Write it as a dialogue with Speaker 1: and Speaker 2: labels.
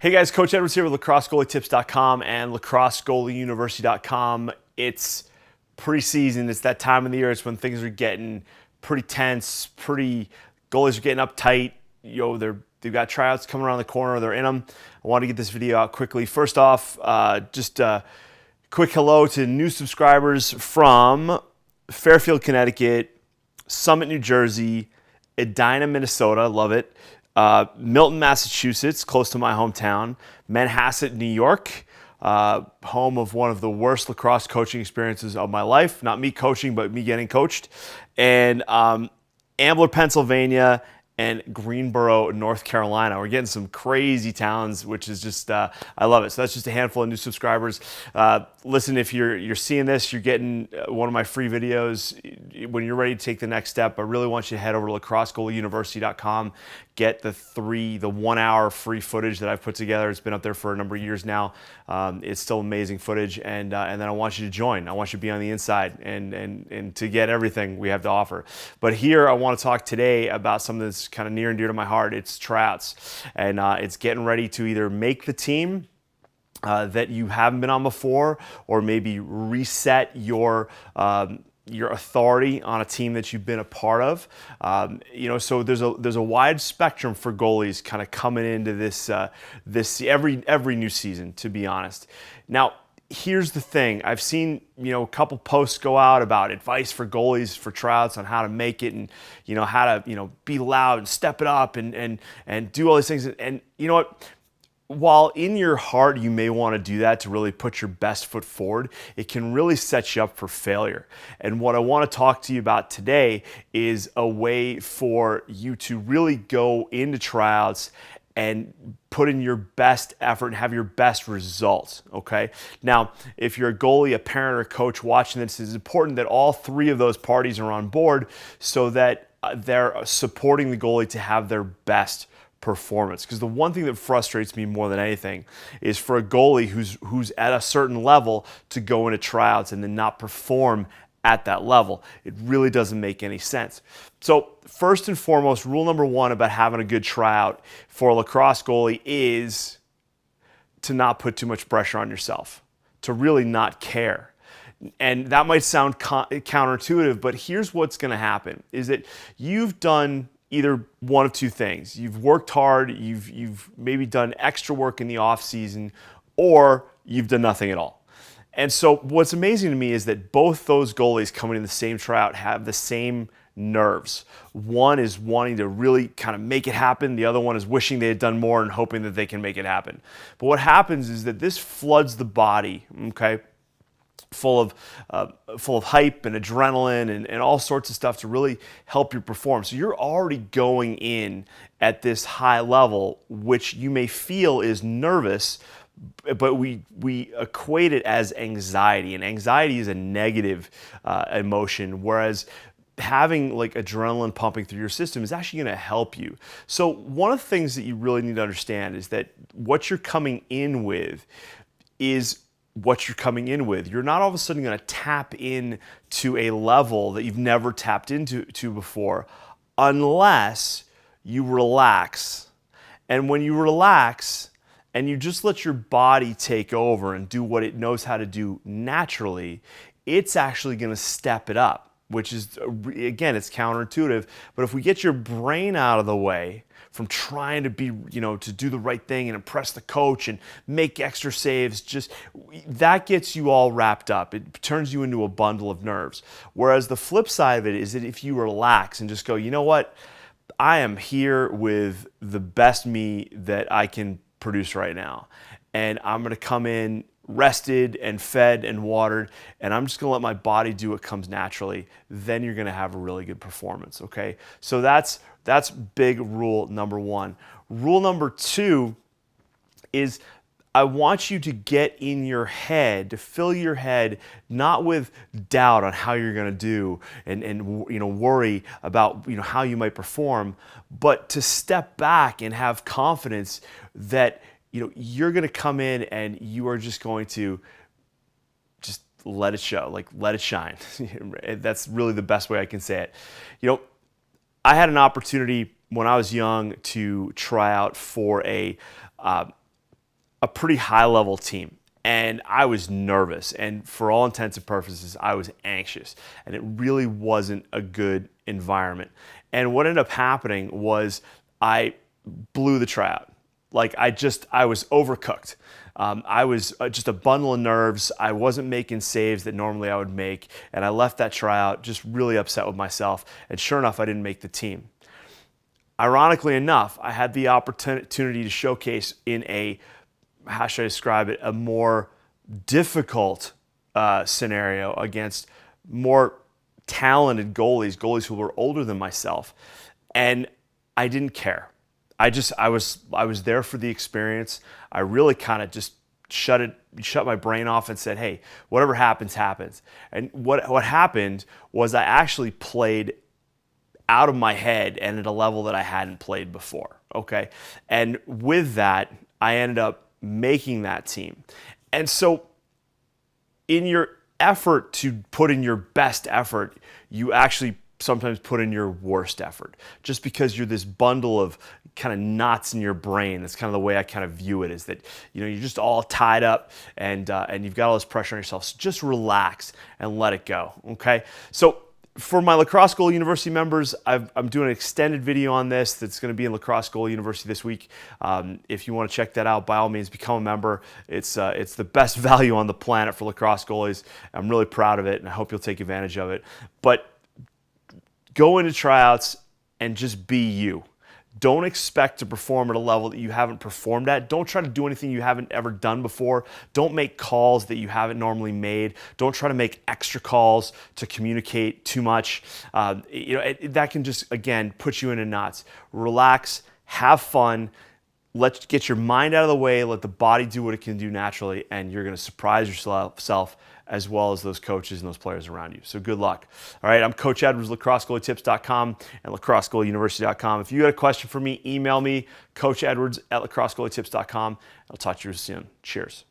Speaker 1: Hey guys, Coach Edwards here with lacrossegoalietips.com and lacrossegoalieuniversity.com. It's preseason. It's that time of the year. It's when things are getting pretty tense. Goalies are getting uptight. They've got tryouts coming around the corner. They're in them. I want to get this video out quickly. First off, just a quick hello to new subscribers from Fairfield, Connecticut, Summit, New Jersey, Edina, Minnesota. Love it. Milton, Massachusetts, close to my hometown, Manhasset, New York, home of one of the worst lacrosse coaching experiences of my life. Not me coaching, but me getting coached. And Ambler, Pennsylvania, and Greensboro, North Carolina. We're getting some crazy towns, which is just, I love it. So that's just a handful of new subscribers. Listen, if you're seeing this, you're getting one of my free videos. When you're ready to take the next step, I really want you to head over to lacrossegoalieuniversity.com. Get the 1 hour free footage that I've put together. It's been up there for a number of years now. It's still amazing footage, and then I want you to join. I want you to be on the inside and to get everything we have to offer. But here I want to talk today about something that's kind of near and dear to my heart. It's tryouts, and it's getting ready to either make the team that you haven't been on before, or maybe reset your authority on a team that you've been a part of. So there's a wide spectrum for goalies kind of coming into this every new season, to be honest. Now, here's the thing. I've seen a couple posts go out about advice for goalies for tryouts on how to make it, and how to be loud and step it up and do all these things. And you know what? While in your heart you may want to do that to really put your best foot forward, it can really set you up for failure. And what I want to talk to you about today is a way for you to really go into tryouts and put in your best effort and have your best results, okay? Now, if you're a goalie, a parent, or a coach watching this, it's important that all three of those parties are on board so that they're supporting the goalie to have their best performance. Because the one thing that frustrates me more than anything is for a goalie who's at a certain level to go into tryouts and then not perform at that level. It really doesn't make any sense. So first and foremost, rule number one about having a good tryout for a lacrosse goalie is to not put too much pressure on yourself, to really not care. And that might sound counterintuitive, but here's what's going to happen is that you've done either one of two things. You've worked hard, you've maybe done extra work in the off season, or you've done nothing at all. And so what's amazing to me is that both those goalies coming in the same tryout have the same nerves. One is wanting to really kind of make it happen. The other one is wishing they had done more and hoping that they can make it happen. But what happens is that this floods the body, okay? Full of hype and adrenaline and all sorts of stuff to really help you perform. So you're already going in at this high level, which you may feel is nervous, but we equate it as anxiety, and anxiety is a negative emotion, whereas having like adrenaline pumping through your system is actually going to help you. So one of the things that you really need to understand is that what you're coming in with is what you're coming in with. You're not all of a sudden going to tap in to a level that you've never tapped into before unless you relax. And when you relax and you just let your body take over and do what it knows how to do naturally, it's actually going to step it up, which is, again, it's counterintuitive. But if we get your brain out of the way from trying to be, to do the right thing and impress the coach and make extra saves, just that gets you all wrapped up. It turns you into a bundle of nerves. Whereas the flip side of it is that if you relax and just go, you know what, I am here with the best me that I can produce right now. And I'm going to come in rested and fed and watered, and I'm just going to let my body do what comes naturally. Then you're going to have a really good performance, okay? So that's big rule number one. Rule number two is I want you to get in your head, to fill your head, not with doubt on how you're going to do and worry about how you might perform, but to step back and have confidence that you're going to come in and you are just going to just let it show, like let it shine. That's really the best way I can say it. I had an opportunity when I was young to try out for a a pretty high level team. And I was nervous, and for all intents and purposes, I was anxious, and it really wasn't a good environment. And what ended up happening was I blew the tryout. Like I was overcooked. I was just a bundle of nerves. I wasn't making saves that normally I would make, and I left that tryout just really upset with myself. And sure enough, I didn't make the team. Ironically enough, I had the opportunity to showcase in a, how should I describe it, a more difficult scenario against more talented goalies who were older than myself, and I didn't care. I was there for the experience. I really kind of just shut my brain off and said, hey, whatever happens, happens. And what happened was I actually played out of my head and at a level that I hadn't played before. Okay, and with that, I ended up making that team. And so in your effort to put in your best effort, you actually sometimes put in your worst effort, just because you're this bundle of kind of knots in your brain. That's kind of the way I kind of view it, is that, you know, you're just all tied up and you've got all this pressure on yourself. So just relax and let it go. Okay, so for my Lacrosse Goalie University members, I'm doing an extended video on this that's going to be in Lacrosse Goalie University this week. If you want to check that out, by all means, become a member. It's the best value on the planet for lacrosse goalies. I'm really proud of it, and I hope you'll take advantage of it. But go into tryouts and just be you. Don't expect to perform at a level that you haven't performed at. Don't try to do anything you haven't ever done before. Don't make calls that you haven't normally made. Don't try to make extra calls to communicate too much. That can just, again, put you into knots. Relax, have fun. Let's get your mind out of the way. Let the body do what it can do naturally, and you're going to surprise yourself as well as those coaches and those players around you. So good luck. All right, I'm Coach Edwards, lacrossegoalietips.com and lacrossegoalieuniversity.com. If you got a question for me, email me, coachedwards@lacrossegoalietips.com. I'll talk to you soon. Cheers.